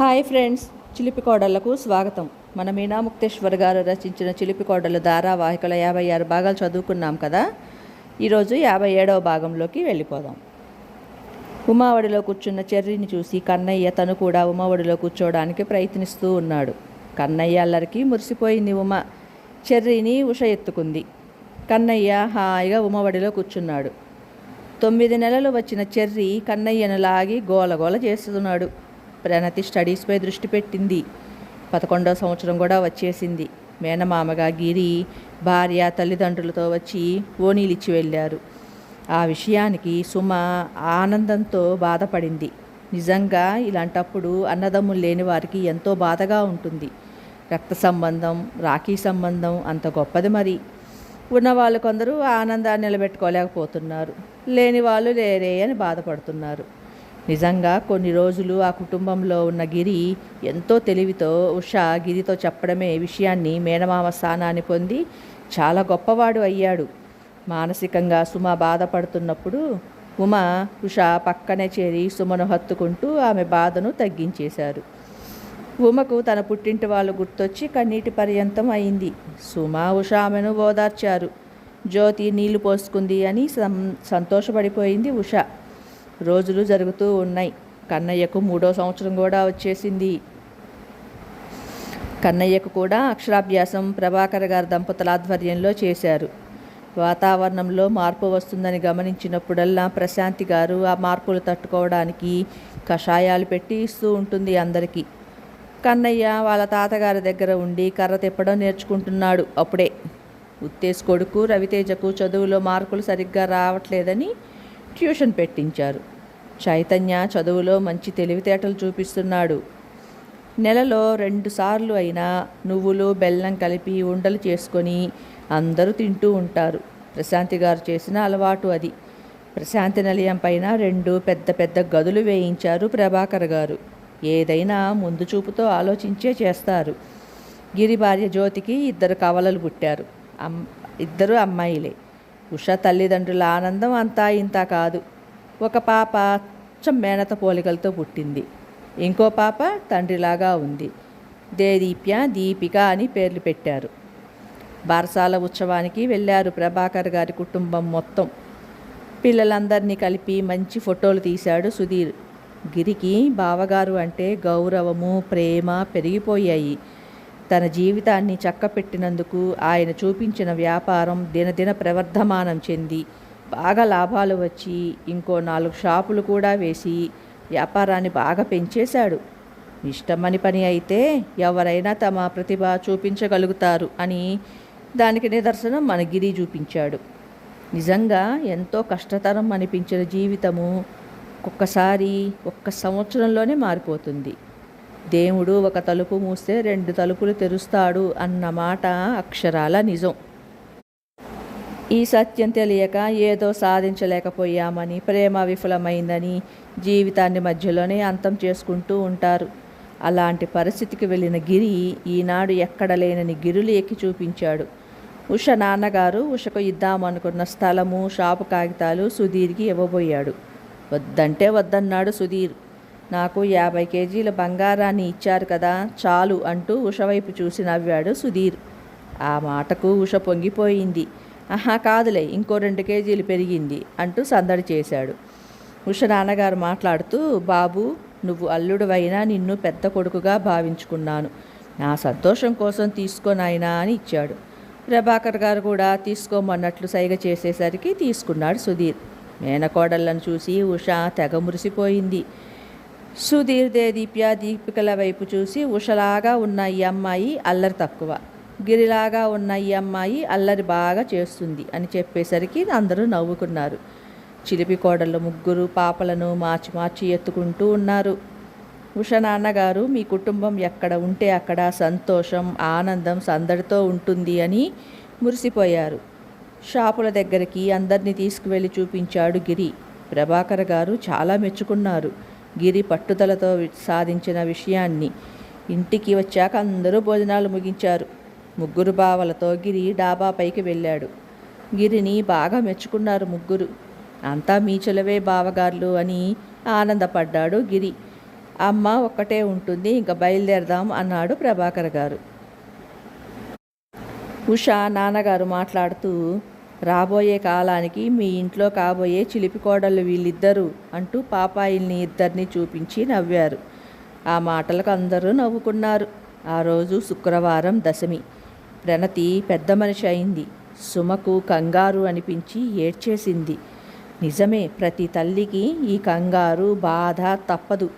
Hi friends, చిలిపి కోడళ్లకు స్వాగతం. మన మీనా ముక్తేశ్వర్ గారు రచించిన చిలిపి కోడళ్ళు ధారావాహికల 56 భాగాలు చదువుకున్నాం కదా. ఈరోజు 57వ భాగంలోకి వెళ్ళిపోదాం. ఉమావడిలో కూర్చున్న చెర్రీని చూసి కన్నయ్య తను కూడా ఉమావడిలో కూర్చోవడానికి ప్రయత్నిస్తూ ఉన్నాడు. కన్నయ్య అల్లరికి మురిసిపోయింది ఉమ. చెర్రీని ఉష ఎత్తుకుంది. కన్నయ్య హాయిగా ఉమావడిలో కూర్చున్నాడు. 9 నెలలు వచ్చిన చెర్రీ కన్నయ్యను లాగి గోలగోల చేస్తున్నాడు. ప్రణతి స్టడీస్పై దృష్టి పెట్టింది. 11వ సంవత్సరం కూడా వచ్చేసింది. మేనమామగా గిరి భార్య తల్లిదండ్రులతో వచ్చి ఓనీలిచ్చి వెళ్ళారు. ఆ విషయానికి సుమ ఆనందంతో బాధపడింది. నిజంగా ఇలాంటప్పుడు అన్నదమ్ములు లేని వారికి ఎంతో బాధగా ఉంటుంది. రక్త సంబంధం, రాఖీ సంబంధం అంత గొప్పది. మరి ఉన్నవాళ్ళు కొందరు ఆనందాన్ని నిలబెట్టుకోలేకపోతున్నారు, లేని వాళ్ళు లేరే అని బాధపడుతున్నారు. నిజంగా కొన్ని రోజులు ఆ కుటుంబంలో ఉన్న గిరి ఎంతో తెలివితో ఉష గిరితో చెప్పడమే విషయాన్ని మేనమామ స్థానాన్ని పొంది చాలా గొప్పవాడు అయ్యాడు. మానసికంగా సుమ బాధపడుతున్నప్పుడు ఉష పక్కనే చేరి సుమను హత్తుకుంటూ ఆమె బాధను తగ్గించేశారు. ఉమకు తన పుట్టింటి వాళ్ళు గుర్తొచ్చి కన్నీటి పర్యంతం అయింది. ఉష ఆమెను ఓదార్చారు. జ్యోతి నీళ్లు పోసుకుంది అని సంతోషపడిపోయింది ఉష. రోజులు జరుగుతూ ఉన్నాయి. కన్నయ్యకు 3వ సంవత్సరం కూడా వచ్చేసింది. కన్నయ్యకు కూడా అక్షరాభ్యాసం ప్రభాకర్ గారి దంపతుల ఆధ్వర్యంలో చేశారు. వాతావరణంలో మార్పు వస్తుందని గమనించినప్పుడల్లా ప్రశాంతి గారు ఆ మార్పులు తట్టుకోవడానికి కషాయాలు పెట్టి ఇస్తూ ఉంటుంది అందరికీ. కన్నయ్య వాళ్ళ తాతగారి దగ్గర ఉండి కర్ర తిప్పడం నేర్చుకుంటున్నాడు. అప్పుడే ఉత్తేజ్ కొడుకు రవితేజకు చదువులో మార్కులు సరిగ్గా రావట్లేదని ట్యూషన్ పెట్టించారు. చైతన్య చదువులో మంచి తెలివితేటలు చూపిస్తున్నాడు. నెలలో 2 సార్లు అయినా నువ్వులు బెల్లం కలిపి ఉండలు చేసుకొని అందరూ తింటూ ఉంటారు. ప్రశాంతి గారు చేసిన అలవాటు అది. ప్రశాంతి నిలయం పైన 2 పెద్ద పెద్ద గదులు వేయించారు ప్రభాకర్ గారు. ఏదైనా ముందు చూపుతో ఆలోచించే చేస్తారు. గిరి భార్య జ్యోతికి 2 కవలలు పుట్టారు. 2 అమ్మాయిలే. ఉష తల్లిదండ్రుల ఆనందం అంతా ఇంత కాదు. ఒక పాప అచ్చం మేనత పోలికలతో పుట్టింది. ఇంకో పాప తండ్రిలాగా ఉంది. దేదీప్య, దీపిక అని పేర్లు పెట్టారు. బారసాల ఉత్సవానికి వెళ్ళారు ప్రభాకర్ గారి కుటుంబం మొత్తం. పిల్లలందరినీ కలిపి మంచి ఫోటోలు తీశాడు సుధీర్. గిరికి బావగారు అంటే గౌరవము, ప్రేమ పెరిగిపోయాయి. తన జీవితాన్ని చక్కపెట్టినందుకు ఆయన చూపించిన వ్యాపారం దినదిన ప్రవర్ధమానం చెంది బాగా లాభాలు వచ్చి ఇంకో 4 షాపులు కూడా వేసి వ్యాపారాన్ని బాగా పెంచేశాడు. ఇష్టమని పని అయితే ఎవరైనా తమ ప్రతిభ చూపించగలుగుతారు అని దానికి నిదర్శనం మన గిరి చూపించాడు. నిజంగా ఎంతో కష్టతరం అనిపించిన జీవితము ఒక్కొక్కసారి 1 సంవత్సరంలోనే మారిపోతుంది. దేవుడు ఒక తలుపు మూస్తే 2 తలుపులు తెరుస్తాడు అన్న మాట అక్షరాల నిజం. ఈ సత్యం తెలియక ఏదో సాధించలేకపోయామని, ప్రేమ విఫలమైందని జీవితాన్ని మధ్యలోనే అంతం చేసుకుంటూ ఉంటారు. అలాంటి పరిస్థితికి వెళ్ళిన గిరి ఈనాడు ఎక్కడ లేనని గిరులు ఎక్కి చూపించాడు. ఉష నాన్నగారు ఉషకు ఇద్దామనుకున్న స్థలము, షాపు కాగితాలు సుధీర్కి ఇవ్వబోయాడు. వద్దంటే వద్దన్నాడు సుధీర్. నాకు 50 కేజీల బంగారాన్ని ఇచ్చారు కదా, చాలు అంటూ ఉష వైపు చూసి నవ్వాడు సుధీర్. ఆ మాటకు ఉష పొంగిపోయింది. ఆహా కాదులే, ఇంకో 2 కేజీలు పెరిగింది అంటూ సందడి చేశాడు. ఉష నాన్నగారు మాట్లాడుతూ, బాబు నువ్వు అల్లుడువైనా నిన్ను పెద్ద కొడుకుగా భావించుకున్నాను. నా సంతోషం కోసం తీసుకోనాయనా అని ఇచ్చాడు. ప్రభాకర్ గారు కూడా తీసుకోమన్నట్లు సైగ చేసేసరికి తీసుకున్నాడు సుధీర్. మేనకోడళ్లను చూసి ఉష తెగ మురిసిపోయింది. సుధీర్, దేదీప్య, దీపికల వైపు చూసి ఉషలాగా ఉన్న ఈ అమ్మాయి అల్లరి తక్కువ, గిరిలాగా ఉన్న ఈ అమ్మాయి అల్లరి బాగా చేస్తుంది అని చెప్పేసరికి అందరూ నవ్వుకున్నారు. చిలిపి కోడళ్ళు 3 పాపలను మార్చి మార్చి ఎత్తుకుంటూ ఉన్నారు. ఉష నాన్నగారు మీ కుటుంబం ఎక్కడ ఉంటే అక్కడ సంతోషం, ఆనందం, సందడితో ఉంటుంది అని మురిసిపోయారు. షాపుల దగ్గరికి అందరినీ తీసుకువెళ్ళి చూపించాడు గిరి. ప్రభాకర్ గారు చాలా మెచ్చుకున్నారు గిరి పట్టుదలతో సాధించిన విషయాన్ని. ఇంటికి వచ్చాక అందరూ భోజనాలు ముగించారు. 3 బావలతో గిరి డాబా పైకి వెళ్ళాడు. గిరిని బాగా మెచ్చుకున్నారు 3. అంతా మీ చెలవే బావగారులు అని ఆనందపడ్డాడు గిరి. అమ్మ ఒక్కటే ఉంటుంది, ఇంక బయలుదేరదాం అన్నాడు ప్రభాకర్ గారు. ఉష నాన్నగారు మాట్లాడుతూ, రాబోయే కాలానికి మీ ఇంట్లో కాబోయే చిలిపి కోడళ్ళు వీళ్ళిద్దరూ అంటూ పాపాయిల్ని ఇద్దరిని చూపించి నవ్వారు. ఆ మాటలకు అందరూ నవ్వుకున్నారు. ఆ రోజు శుక్రవారం దశమి. ప్రణతి పెద్ద మనిషి అయింది. సుమకు కంగారు అనిపించి ఏడ్చేసింది. నిజమే, ప్రతి తల్లికి ఈ కంగారు బాధ తప్పదు.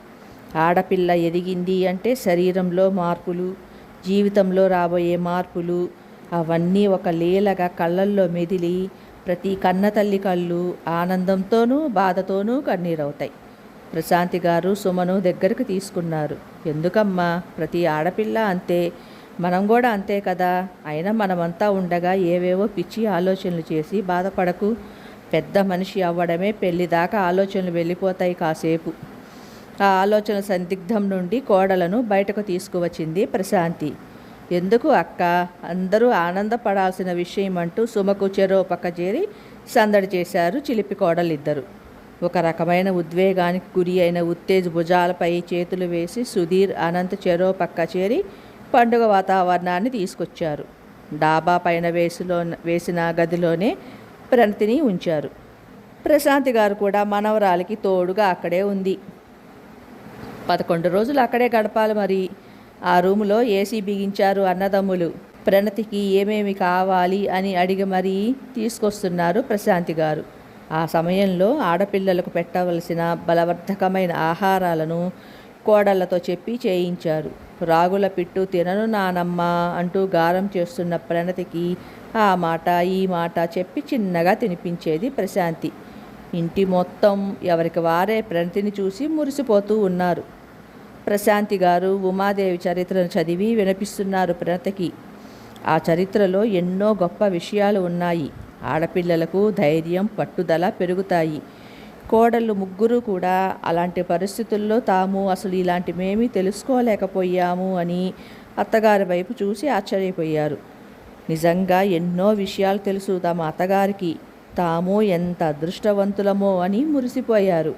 ఆడపిల్ల ఎదిగింది అంటే శరీరంలో మార్పులు, జీవితంలో రాబోయే మార్పులు, అవన్నీ ఒక లీలగా కళ్ళల్లో మెదిలి ప్రతి కన్నతల్లి కళ్ళు ఆనందంతోనూ బాధతోనూ కన్నీరవుతాయి. ప్రశాంతి గారు సుమను దగ్గరకు తీసుకున్నారు. ఎందుకమ్మా, ప్రతి ఆడపిల్ల అంతే, మనం కూడా అంతే కదా. అయినా మనమంతా ఉండగా ఏవేవో పిచ్చి ఆలోచనలు చేసి బాధపడకు. పెద్ద మనిషి అవ్వడమే పెళ్లి దాకా ఆలోచనలు వెళ్ళిపోతాయి కాసేపు. ఆ ఆలోచన సందిగ్ధం నుండి కోడలను బయటకు తీసుకువచ్చింది ప్రశాంతి. ఎందుకు అక్క, అందరూ ఆనందపడాల్సిన విషయం అంటూ సుమకు చెరో పక్క చేరి సందడి చేశారు చిలిపి కోడలిద్దరు. ఒక రకమైన ఉద్వేగానికి గురి అయిన ఉత్తేజ్ భుజాలపై చేతులు వేసి సుధీర్, అనంత్ చెరో పక్క చేరి పండుగ వాతావరణాన్ని తీసుకొచ్చారు. డాబా పైన వేసిన గదిలోనే ప్రణతిని ఉంచారు. ప్రశాంతి గారు కూడా మనవరాలికి తోడుగా అక్కడే ఉంది. 11 రోజులు అక్కడే గడపాలి మరి. ఆ రూములో ఏసీ బిగించారు అన్నదమ్ములు. ప్రణతికి ఏమేమి కావాలి అని అడిగి మరీ తీసుకొస్తున్నారు ప్రశాంతి గారు. ఆ సమయంలో ఆడపిల్లలకు పెట్టవలసిన బలవర్ధకమైన ఆహారాలను కోడళ్లతో చెప్పి చేయించారు. రాగుల పిట్టు తినను నానమ్మ అంటూ గారం చేస్తున్న ప్రణతికి ఆ మాట ఈ మాట చెప్పి చిన్నగా తినిపించేది ప్రశాంతి. ఇంటి మొత్తం ఎవరికి వారే ప్రణతిని చూసి మురిసిపోతూ ఉన్నారు. ప్రశాంతి గారు ఉమాదేవి చరిత్రను చదివి వినిపిస్తున్నారు ప్రణతికి. ఆ చరిత్రలో ఎన్నో గొప్ప విషయాలు ఉన్నాయి. ఆడపిల్లలకు ధైర్యం, పట్టుదల పెరుగుతాయి. కోడళ్ళు ముగ్గురు కూడా అలాంటి పరిస్థితుల్లో తాము అసలు ఇలాంటివేమీ తెలుసుకోలేకపోయాము అని అత్తగారి వైపు చూసి ఆశ్చర్యపోయారు. నిజంగా ఎన్నో విషయాలు తెలుసు తమ అత్తగారికి, తాము ఎంత అదృష్టవంతులమో అని మురిసిపోయారు.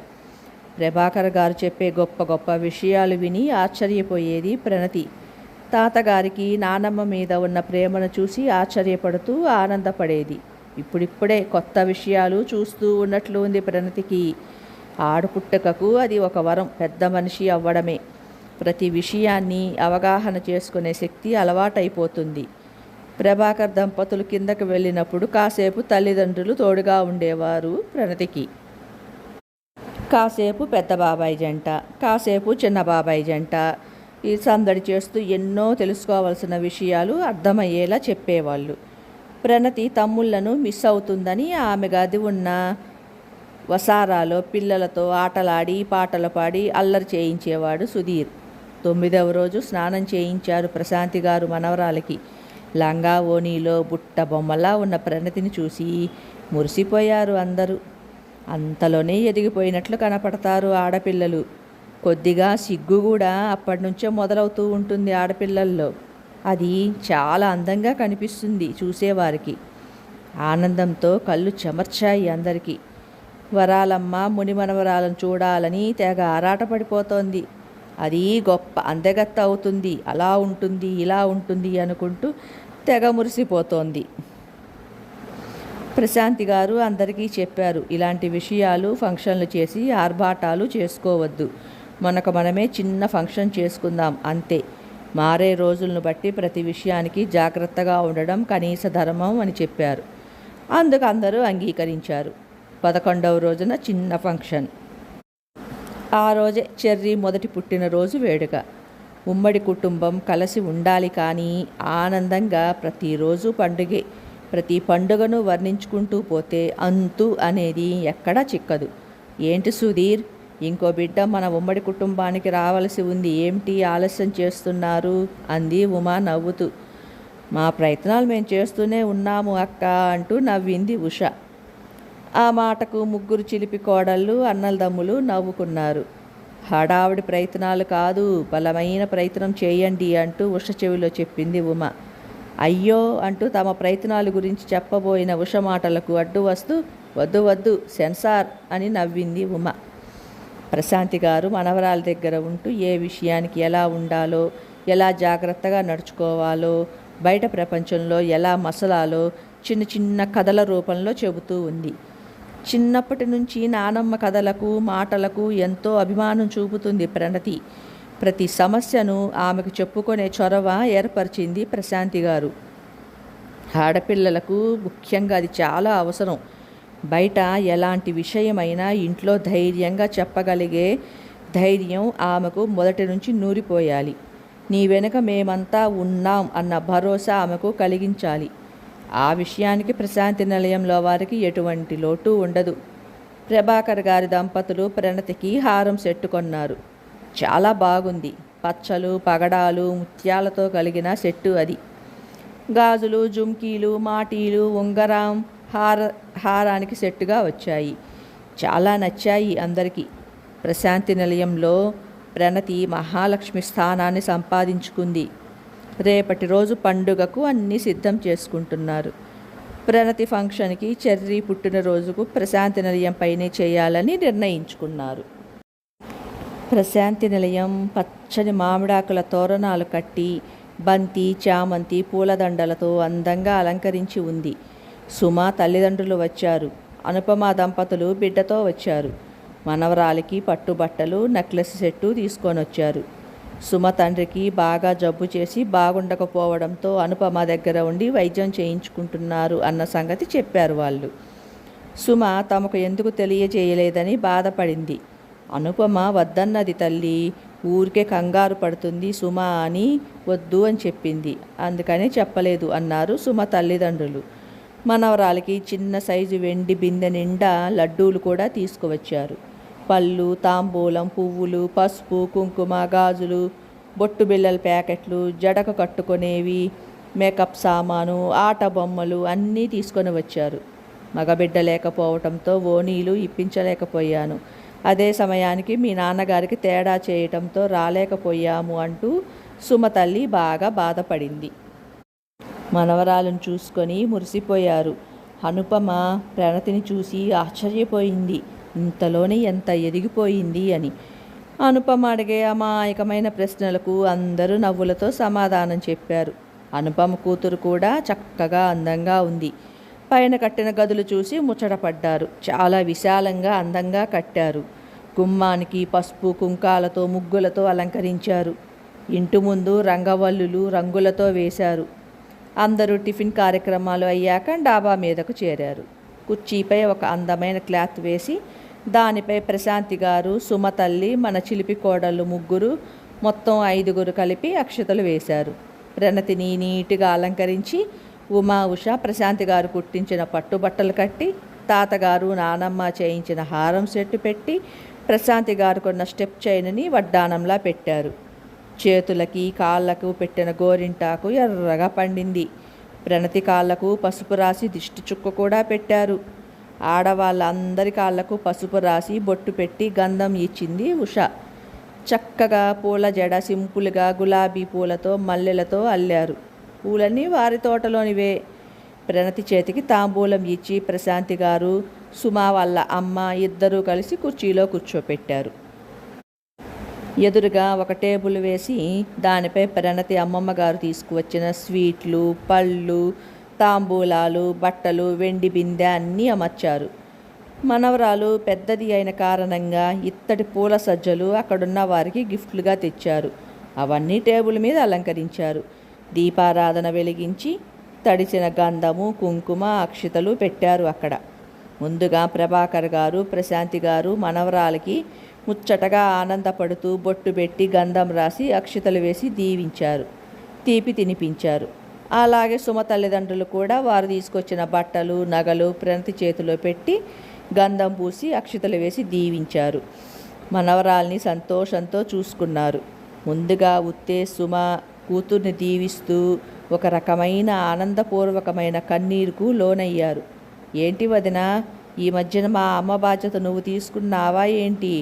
ప్రభాకర్ గారు చెప్పే గొప్ప గొప్ప విషయాలు విని ఆశ్చర్యపోయేది ప్రణతి. తాతగారికి నానమ్మ మీద ఉన్న ప్రేమను చూసి ఆశ్చర్యపడుతూ ఆనందపడేది. ఇప్పుడిప్పుడే కొత్త విషయాలు చూస్తూ ఉన్నట్లు ఉంది ప్రణతికి. ఆడపుట్టకకు అది ఒక వరం, పెద్ద మనిషి అవ్వడమే. ప్రతి విషయాన్ని అవగాహన చేసుకునే శక్తి అలవాటైపోతుంది. ప్రభాకర్ దంపతులు కిందకు వెళ్ళినప్పుడు కాసేపు తల్లిదండ్రులు తోడుగా ఉండేవారు ప్రణతికి. కాసేపు పెద్ద బాబాయ్ జంట, కాసేపు చిన్న బాబాయ్ జంట ఈ సందడి చేస్తూ ఎన్నో తెలుసుకోవాల్సిన విషయాలు అర్థమయ్యేలా చెప్పేవాళ్ళు. ప్రణతి తమ్ముళ్లను మిస్ అవుతుందని ఆమె గది ఉన్న వసారాలో పిల్లలతో ఆటలాడి పాటలు పాడి అల్లరి చేయించేవాడు సుధీర్. 9వ రోజు స్నానం చేయించారు ప్రశాంతి గారు మనవరాలకి. లంగా ఓణీలో బుట్ట బొమ్మలా ఉన్న ప్రణతిని చూసి మురిసిపోయారు అందరూ. అంతలోనే ఎదిగిపోయినట్లు కనపడతారు ఆడపిల్లలు. కొద్దిగా సిగ్గు కూడా అప్పటి నుంచే మొదలవుతూ ఉంటుంది ఆడపిల్లల్లో. అది చాలా అందంగా కనిపిస్తుంది చూసేవారికి. ఆనందంతో కళ్ళు చెమర్చాయి అందరికీ. వరాలమ్మ మునిమనవరాలను చూడాలని తెగ ఆరాటపడిపోతోంది. అది గొప్ప అందగత్త అవుతుంది, అలా ఉంటుంది ఇలా ఉంటుంది అనుకుంటూ తెగ మురిసిపోతోంది. ప్రశాంతి గారు అందరికీ చెప్పారు, ఇలాంటి విషయాలు ఫంక్షన్లు చేసి ఆర్భాటాలు చేసుకోవద్దు. మనకు మనమే చిన్న ఫంక్షన్ చేసుకుందాం అంతే. మారే రోజులను బట్టి ప్రతి విషయానికి జాగ్రత్తగా ఉండడం కనీస ధర్మం అని చెప్పారు. అందుకు అందరూ అంగీకరించారు. 11వ రోజున చిన్న ఫంక్షన్. ఆ రోజే చెర్రీ మొదటి పుట్టినరోజు వేడుక. ఉమ్మడి కుటుంబం కలిసి ఉండాలి, కానీ ఆనందంగా ప్రతిరోజు పండుగే. ప్రతి పండుగను వర్ణించుకుంటూ పోతే అంతు అనేది ఎక్కడా చిక్కదు. ఏంటి సుధీర్, ఇంకో బిడ్డ మన ఉమ్మడి కుటుంబానికి రావలసి ఉంది, ఏమిటి ఆలస్యం చేస్తున్నారు అంది ఉమా నవ్వుతూ. మా ప్రయత్నాలు మేము చేస్తూనే ఉన్నాము అక్క అంటూ నవ్వింది ఉష. ఆ మాటకు ముగ్గురు చిలిపి కోడళ్ళు అన్నలదమ్ములు నవ్వుకున్నారు. హడావిడి ప్రయత్నాలు కాదు, బలమైన ప్రయత్నం చేయండి అంటూ ఉష చెవిలో చెప్పింది ఉమ. అయ్యో అంటూ తమ ప్రయత్నాల గురించి చెప్పబోయిన ఉష మాటలకు అడ్డు వస్తూ వద్దు వద్దు సెన్సార్ అని నవ్వింది ఉమ. ప్రశాంతి గారు మనవరాల దగ్గర ఉంటూ ఏ విషయానికి ఎలా ఉండాలో, ఎలా జాగ్రత్తగా నడుచుకోవాలో, బయట ప్రపంచంలో ఎలా మసలాలో చిన్న చిన్న కథల రూపంలో చెబుతూ ఉంది. చిన్నప్పటి నుంచి నానమ్మ కథలకు, మాటలకు ఎంతో అభిమానం చూపుతుంది ప్రణతి. ప్రతి సమస్యను ఆమెకు చెప్పుకునే చొరవ ఏర్పరిచింది ప్రశాంతి గారు. ఆడపిల్లలకు ముఖ్యంగా అది చాలా అవసరం. బయట ఎలాంటి విషయమైనా ఇంట్లో ధైర్యంగా చెప్పగలిగే ధైర్యం ఆమెకు మొదటి నుంచి నూరిపోయాలి. నీ వెనుక మేమంతా ఉన్నాం అన్న భరోసా ఆమెకు కలిగించాలి. ఆ విషయానికి ప్రశాంతి నిలయంలో వారికి ఎటువంటి లోటు ఉండదు. ప్రభాకర్ గారి దంపతులు ప్రణతికి హారం సెట్టు కొన్నారు. చాలా బాగుంది. పచ్చలు, పగడాలు, ముత్యాలతో కలిగిన సెట్టు అది. గాజులు, జుమ్కీలు, మాటీలు, ఉంగరం, హారానికి సెట్టుగా వచ్చాయి. చాలా నచ్చాయి అందరికీ. ప్రశాంతి నిలయంలో ప్రణతి మహాలక్ష్మి స్థానాన్ని సంపాదించుకుంది. రేపటి రోజు పండుగకు అన్నీ సిద్ధం చేసుకుంటున్నారు. ప్రణతి ఫంక్షన్కి చెర్రీ పుట్టినరోజుకు ప్రశాంతి నిలయం పైనే చేయాలని నిర్ణయించుకున్నారు. ప్రశాంతి నిలయం పచ్చని మామిడాకుల తోరణాలు కట్టి బంతి, చామంతి పూలదండలతో అందంగా అలంకరించి ఉంది. సుమ తల్లిదండ్రులు వచ్చారు. అనుపమ దంపతులు బిడ్డతో వచ్చారు. మనవరాలికి పట్టుబట్టలు, నెక్లెస్ సెట్టు తీసుకొని వచ్చారు. సుమ తండ్రికి బాగా జబ్బు చేసి బాగుండకపోవడంతో అనుపమ దగ్గర ఉండి వైద్యం చేయించుకుంటున్నారు అన్న సంగతి చెప్పారు వాళ్ళు. సుమ తమకు ఎందుకు తెలియజేయలేదని బాధపడింది. అనుపమ వద్దన్నది తల్లి. ఊరికే కంగారు పడుతుంది సుమ అని వద్దు అని చెప్పింది. అందుకని చెప్పలేదు అన్నారు సుమ తల్లిదండ్రులు. మనవరాలికి చిన్న సైజు వెండి బిందె నిండా లడ్డూలు కూడా తీసుకువచ్చారు. పళ్ళు, తాంబూలం, పువ్వులు, పసుపు, కుంకుమ, గాజులు, బొట్టు బిళ్ళల ప్యాకెట్లు, జడకు కట్టుకునేవి, మేకప్ సామాను, ఆట బొమ్మలు అన్నీ తీసుకొని వచ్చారు. మగబిడ్డ లేకపోవటంతో ఓణీలు ఇప్పించలేకపోయాను. అదే సమయానికి మీ నాన్నగారికి తేడా చేయటంతో రాలేకపోయాము అంటూ సుమ తల్లి బాగా బాధపడింది. మనవరాలను చూసుకొని మురిసిపోయారు. అనుపమ ప్రణతిని చూసి ఆశ్చర్యపోయింది. ఇంతలోనే ఎంత ఎదిగిపోయింది అని. అనుపమ అడిగే అమాయకమైన ప్రశ్నలకు అందరూ నవ్వులతో సమాధానం చెప్పారు. అనుపమ కూతురు కూడా చక్కగా అందంగా ఉంది. పైన కట్టిన గదులు చూసి ముచ్చటపడ్డారు. చాలా విశాలంగా అందంగా కట్టారు. గుమ్మానికి పసుపు కుంకాలతో ముగ్గులతో అలంకరించారు. ఇంటి ముందు రంగవల్లులు రంగులతో వేశారు. అందరూ టిఫిన్ కార్యక్రమాలు అయ్యాక డాబా మీదకు చేరారు. కుర్చీపై ఒక అందమైన క్లాత్ వేసి దానిపై ప్రశాంతి గారు, సుమ తల్లి, మన చిలిపి కోడళ్ళు ముగ్గురు, మొత్తం 5 కలిపి అక్షతలు వేశారు. ప్రణతిని నీటిగా అలంకరించి ఉమా, ఉష ప్రశాంతి గారు కుట్టించిన పట్టుబట్టలు కట్టి, తాతగారు నానమ్మ చేయించిన హారం సెట్టు పెట్టి, ప్రశాంతి గారు కొన్న స్టెప్ చైన్ని వడ్డానంలా పెట్టారు. చేతులకి కాళ్ళకు పెట్టిన గోరింటాకు ఎర్రగా పండింది. ప్రణతి కాళ్ళకు పసుపు రాసి దిష్టి చుక్క కూడా పెట్టారు. ఆడవాళ్ళందరి కాళ్ళకు పసుపు రాసి బొట్టు పెట్టి గంధం ఇచ్చింది ఉష. చక్కగా పూల జడ సింపుల్గా గులాబీ పూలతో మల్లెలతో అల్లారు. పూలన్నీ వారి తోటలోనివే. ప్రణతి చేతికి తాంబూలం ఇచ్చి ప్రశాంతి గారు, సుమా వాళ్ళ అమ్మ ఇద్దరూ కలిసి కుర్చీలో కూర్చోపెట్టారు. ఎదురుగా ఒక టేబుల్ వేసి దానిపై ప్రణతి అమ్మమ్మ గారు తీసుకువచ్చిన స్వీట్లు, పళ్ళు, తాంబూలాలు, బట్టలు, వెండి బిందె అన్నీ అమర్చారు. మనవరాలు పెద్దది అయిన కారణంగా ఇత్తడి పూల సజ్జలు అక్కడున్న వారికి గిఫ్ట్లుగా తెచ్చారు. అవన్నీ టేబుల్ మీద అలంకరించారు. దీపారాధన వెలిగించి తడిసిన గంధము, కుంకుమ, అక్షితలు పెట్టారు అక్కడ. ముందుగా ప్రభాకర్ గారు, ప్రశాంతి గారు మనవరాలకి ముచ్చటగా ఆనందపడుతూ బొట్టు పెట్టి గంధం రాసి అక్షితలు వేసి దీవించారు. తీపి తినిపించారు. అలాగే సుమ తల్లిదండ్రులు కూడా వారు తీసుకొచ్చిన బట్టలు, నగలు ప్రణతి చేతిలో పెట్టి గంధం పూసి అక్షితలు వేసి దీవించారు. మనవరాల్ని సంతోషంతో చూసుకున్నారు. ముందుగా ఉత్తే సుమ కూతుర్ని దీవిస్తూ ఒక రకమైన ఆనందపూర్వకమైన కన్నీరుకు లోనయ్యారు. ఏంటి వదినా, ఈ మధ్యన మా అమ్మ బాధ్యత నువ్వు తీసుకున్నావా ఏంటి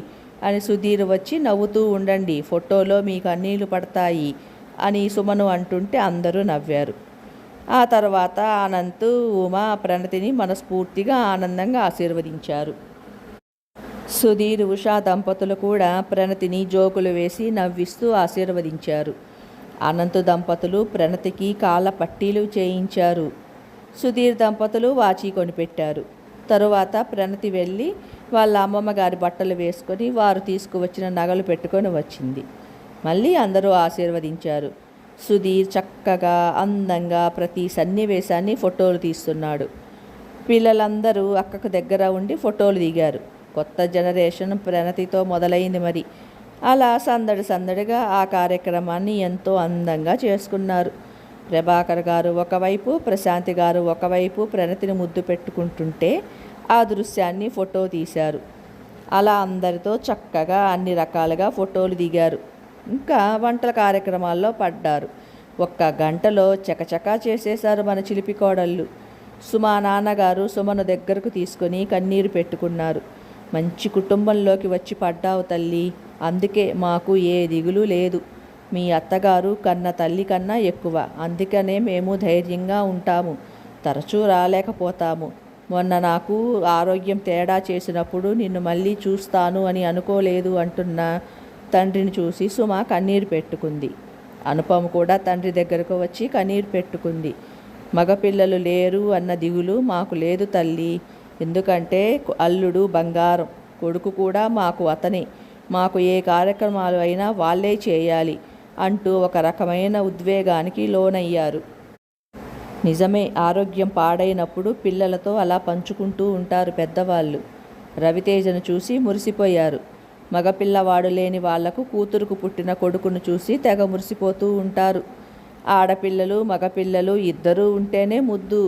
అని సుధీర్ వచ్చి నవ్వుతూ ఉండండి, ఫోటోలో మీ కన్నీళ్లు పడతాయి అని సుమను అంటుంటే అందరూ నవ్వారు. ఆ తర్వాత అనంత్, ఉమా ప్రణతిని మనస్ఫూర్తిగా ఆనందంగా ఆశీర్వదించారు. సుధీర్, ఉషా దంపతులు కూడా ప్రణతిని జోకులు వేసి నవ్విస్తూ ఆశీర్వదించారు. అనంత్ దంపతులు ప్రణతికి కాళ్ళ పట్టీలు చేయించారు. సుధీర్ దంపతులు వాచీ కొనిపెట్టారు. తరువాత ప్రణతి వెళ్ళి వాళ్ళ అమ్మమ్మ గారి బట్టలు వేసుకొని వారు తీసుకువచ్చిన నగలు పెట్టుకొని వచ్చింది. మళ్ళీ అందరూ ఆశీర్వదించారు. సుధీర్ చక్కగా అందంగా ప్రతి సన్నివేశాన్ని ఫోటోలు తీస్తున్నాడు. పిల్లలందరూ అక్కకు దగ్గర ఉండి ఫోటోలు దిగారు. కొత్త జనరేషన్ ప్రణతితో మొదలైంది మరి. అలా సందడి సందడిగా ఆ కార్యక్రమాన్ని ఎంతో అందంగా చేసుకున్నారు. ప్రభాకర్ గారు ఒకవైపు, ప్రశాంతి గారు ఒకవైపు ప్రణతిని ముద్దు పెట్టుకుంటుంటే ఆ దృశ్యాన్ని ఫోటో తీశారు. అలా అందరితో చక్కగా అన్ని రకాలుగా ఫోటోలు దిగారు. ఇంకా వంటల కార్యక్రమాల్లో పడ్డారు. 1 గంటలో చకచకా చేసేశారు మన చిలిపి కోడళ్ళు. సుమా నాన్నగారు సుమను దగ్గరకు తీసుకొని కన్నీరు పెట్టుకున్నారు. మంచి కుటుంబంలోకి వచ్చి పడ్డావు తల్లి, అందుకే మాకు ఏ దిగులు లేదు. మీ అత్తగారు కన్న తల్లి కన్నా ఎక్కువ, అందుకనే మేము ధైర్యంగా ఉంటాము. తరచూ రాలేకపోతాము. మొన్న నాకు ఆరోగ్యం తేడా చేసినప్పుడు నిన్ను మళ్ళీ చూస్తాను అని అనుకోలేదు అంటున్న తండ్రిని చూసి సుమ కన్నీరు పెట్టుకుంది. అనుపమ కూడా తండ్రి దగ్గరకు వచ్చి కన్నీరు పెట్టుకుంది. మగపిల్లలు లేరు అన్న దిగులు మాకు లేదు తల్లి, ఎందుకంటే అల్లుడు బంగారం, కొడుకు కూడా మాకు అతనే, మాకు ఏ కార్యక్రమాలు అయినా వాళ్ళే చేయాలి అంటూ ఒక రకమైన ఉద్వేగానికి లోనయ్యారు. నిజమే, ఆరోగ్యం పాడైనప్పుడు పిల్లలతో అలా పంచుకుంటూ ఉంటారు పెద్దవాళ్ళు. రవితేజను చూసి మురిసిపోయారు. మగపిల్లవాడు లేని వాళ్లకు కూతురుకు పుట్టిన కొడుకును చూసి తెగ మురిసిపోతూ ఉంటారు. ఆడపిల్లలు మగపిల్లలు ఇద్దరూ ఉంటేనే ముద్దు.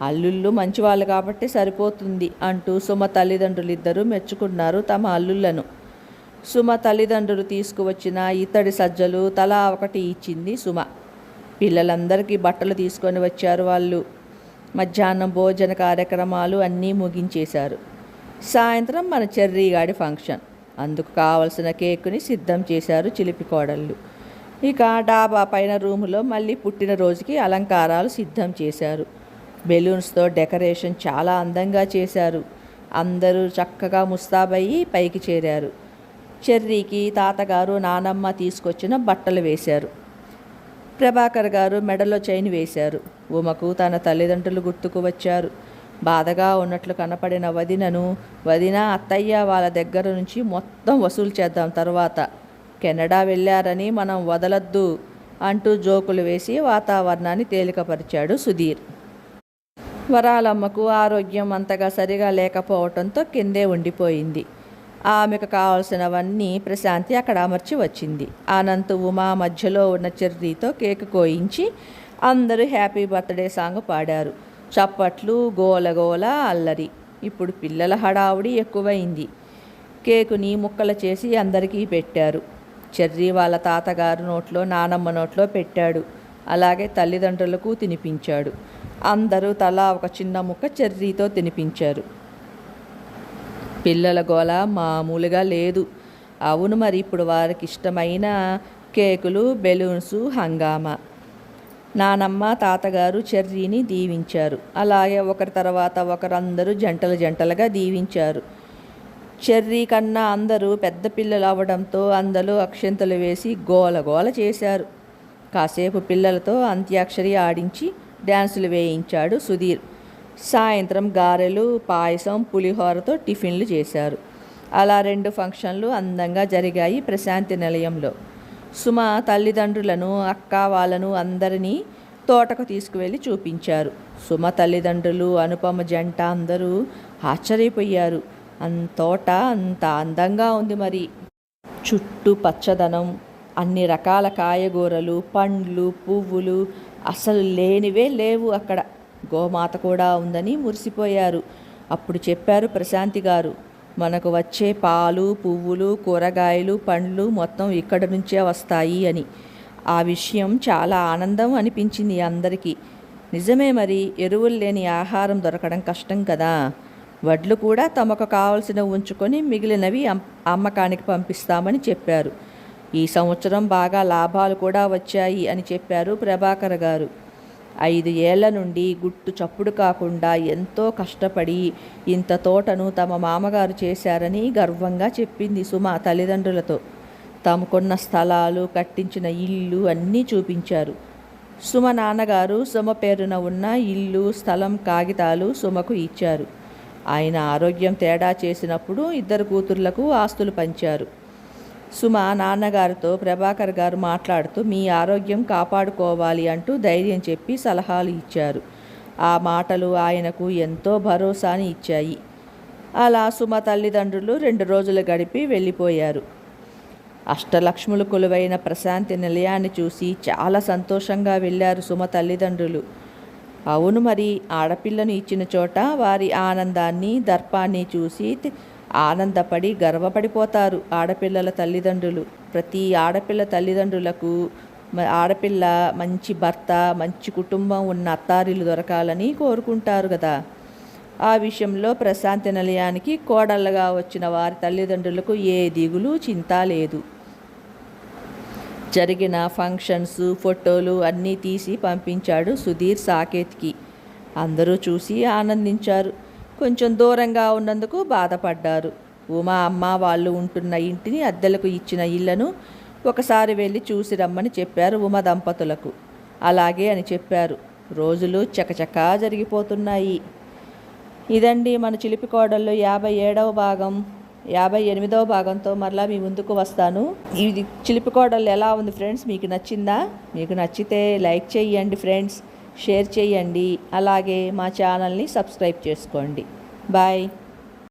అల్లుళ్ళు మంచివాళ్ళు కాబట్టి సరిపోతుంది అంటూ సుమ తల్లిదండ్రులిద్దరూ మెచ్చుకున్నారు తమ అల్లుళ్లను. సుమ తల్లిదండ్రులు తీసుకువచ్చిన ఇత్తడి సజ్జలు తలా ఒకటి ఇచ్చింది సుమ. పిల్లలందరికీ బట్టలు తీసుకొని వచ్చారు వాళ్ళు. మధ్యాహ్నం భోజన కార్యక్రమాలు అన్నీ ముగించేశారు. సాయంత్రం మన చెర్రీగాడి ఫంక్షన్. అందుకు కావలసిన కేకుని సిద్ధం చేశారు చిలిపి కోడళ్ళు. ఇక డాబా పైన రూములో మళ్ళీ పుట్టినరోజుకి అలంకారాలు సిద్ధం చేశారు. బెలూన్స్తో డెకరేషన్ చాలా అందంగా చేశారు. అందరూ చక్కగా ముస్తాబయ్యి పైకి చేరారు. చెర్రీకి తాతగారు నానమ్మ తీసుకొచ్చిన బట్టలు వేశారు. ప్రభాకర్ గారు మెడలో చైన్ వేశారు. ఉమకు తన తల్లిదండ్రులు గుర్తుకు వచ్చారు. బాధగా ఉన్నట్లు కనపడిన వదినను, వదిన అత్తయ్య వాళ్ళ దగ్గర నుంచి మొత్తం వసూలు చేద్దాం, తర్వాత కెనడా వెళ్ళారని మనం వదలొద్దు అంటూ జోకులు వేసి వాతావరణాన్ని తేలికపరిచాడు సుధీర్. వరాలమ్మకు ఆరోగ్యం అంతగా సరిగా లేకపోవడంతో కిందే ఉండిపోయింది. ఆమెకు కావాల్సినవన్నీ ప్రశాంతి అక్కడ అమర్చి వచ్చింది. అనంత్ ఉమా మధ్యలో ఉన్న చెర్రీతో కేక్ కోయించి అందరూ హ్యాపీ బర్త్డే సాంగ్ పాడారు. చప్పట్లు, గోలగోల, అల్లరి. ఇప్పుడు పిల్లల హడావుడి ఎక్కువైంది. కేకుని ముక్కలు చేసి అందరికీ పెట్టారు. చెర్రీ వాళ్ళ తాతగారు నోట్లో, నానమ్మ నోట్లో పెట్టాడు. అలాగే తల్లిదండ్రులకు తినిపించాడు. అందరూ తలా ఒక చిన్న ముక్క చెర్రీతో తినిపించారు. పిల్లల గోల మామూలుగా లేదు. అవును, మరి ఇప్పుడు వారికి ఇష్టమైన కేకులు, బెలూన్స్, హంగామా. నానమ్మ తాతగారు చెర్రీని దీవించారు. అలాగే ఒకరి తర్వాత ఒకరందరూ జంటలు జంటలుగా దీవించారు. చెర్రీ కన్నా అందరూ పెద్ద పిల్లలు అవ్వడంతో అందరూ అక్షంతలు వేసి గోలగోల చేశారు. కాసేపు పిల్లలతో అంత్యాక్షరి ఆడించి డ్యాన్సులు వేయించాడు సుధీర్. సాయంత్రం గారెలు, పాయసం, పులిహోరతో టిఫిన్లు చేశారు. అలా 2 ఫంక్షన్లు అందంగా జరిగాయి ప్రశాంతి నిలయంలో. సుమ తల్లిదండ్రులను, అక్క వాళ్ళను అందరినీ తోటకు తీసుకువెళ్ళి చూపించారు. సుమ తల్లిదండ్రులు, అనుపమ జంట అందరూ ఆశ్చర్యపోయారు. తోట అంత అందంగా ఉంది మరి. చుట్టూ పచ్చదనం, అన్ని రకాల కాయగూరలు, పండ్లు, పువ్వులు, అసలు లేనివే లేవు అక్కడ. గోమాత కూడా ఉందని మురిసిపోయారు. అప్పుడు చెప్పారు ప్రశాంతి గారు, మనకు వచ్చే పాలు, పువ్వులు, కూరగాయలు, పండ్లు మొత్తం ఇక్కడి నుంచే వస్తాయి అని. ఆ విషయం చాలా ఆనందం అనిపించింది అందరికీ. నిజమే, మరి ఎరువులు లేని ఆహారం దొరకడం కష్టం కదా. వడ్లు కూడా తమకు కావలసిన ఉంచుకొని మిగిలినవి అమ్మకానికి పంపిస్తామని చెప్పారు. ఈ సంవత్సరం బాగా లాభాలు కూడా వచ్చాయి అని చెప్పారు ప్రభాకర్ గారు. 5 ఏళ్ల నుండి గుట్టు చప్పుడు కాకుండా ఎంతో కష్టపడి ఇంత తోటను తమ మామగారు చేశారని గర్వంగా చెప్పింది సుమ తల్లిదండ్రులతో. తమకున్న స్థలాలు, కట్టించిన ఇల్లు అన్నీ చూపించారు. సుమ నాన్నగారు సుమ పేరున ఉన్న ఇల్లు, స్థలం కాగితాలు సుమకు ఇచ్చారు. ఆయన ఆరోగ్యం తేడా చేసినప్పుడు 2 కూతుర్లకు ఆస్తులు పంచారు. సుమ నాన్నగారితో ప్రభాకర్ గారు మాట్లాడుతూ మీ ఆరోగ్యం కాపాడుకోవాలి అంటూ ధైర్యం చెప్పి సలహాలు ఇచ్చారు. ఆ మాటలు ఆయనకు ఎంతో భరోసాని ఇచ్చాయి. అలా సుమ తల్లిదండ్రులు 2 రోజులు గడిపి వెళ్ళిపోయారు. అష్టలక్ష్ములు కొలువైన ప్రశాంతి నిలయాన్ని చూసి చాలా సంతోషంగా వెళ్ళారు సుమ తల్లిదండ్రులు. అవును మరి, ఆడపిల్లను ఇచ్చిన చోట వారి ఆనందాన్ని, దర్పాన్ని చూసి ఆనందపడి గర్వపడిపోతారు ఆడపిల్లల తల్లిదండ్రులు. ప్రతి ఆడపిల్ల తల్లిదండ్రులకు ఆడపిల్ల మంచి భర్త, మంచి కుటుంబం ఉన్న అత్తారిల్లు దొరకాలని కోరుకుంటారు కదా. ఆ విషయంలో ప్రశాంతి నిలయానికి కోడళ్ళగా వచ్చిన వారి తల్లిదండ్రులకు ఏ దిగులు, చింత లేదు. జరిగిన ఫంక్షన్స్, ఫోటోలు అన్నీ తీసి పంపించాడు సుధీర్ సాకేత్కి. అందరూ చూసి ఆనందించారు. కొంచెం దూరంగా ఉన్నందుకు బాధపడ్డారు. ఉమా అమ్మ వాళ్ళు ఉంటున్న ఇంటిని అద్దెలకు ఇచ్చిన ఇళ్లను ఒకసారి వెళ్ళి చూసి రమ్మని చెప్పారు ఉమ దంపతులకు. అలాగే అని చెప్పారు. రోజులు చకచకా జరిగిపోతున్నాయి. ఇదండి మన చిలిపి కోడల్లో 57వ భాగం. 58వ భాగంతో మరలా మీ ముందుకు వస్తాను. ఇది చిలిపి కోడలు ఎలా ఉంది ఫ్రెండ్స్, మీకు నచ్చిందా? మీకు నచ్చితే లైక్ చేయండి ఫ్రెండ్స్, షేర్ చేయండి. అలాగే మా ఛానల్ని సబ్స్క్రైబ్ చేసుకోండి. బాయ్.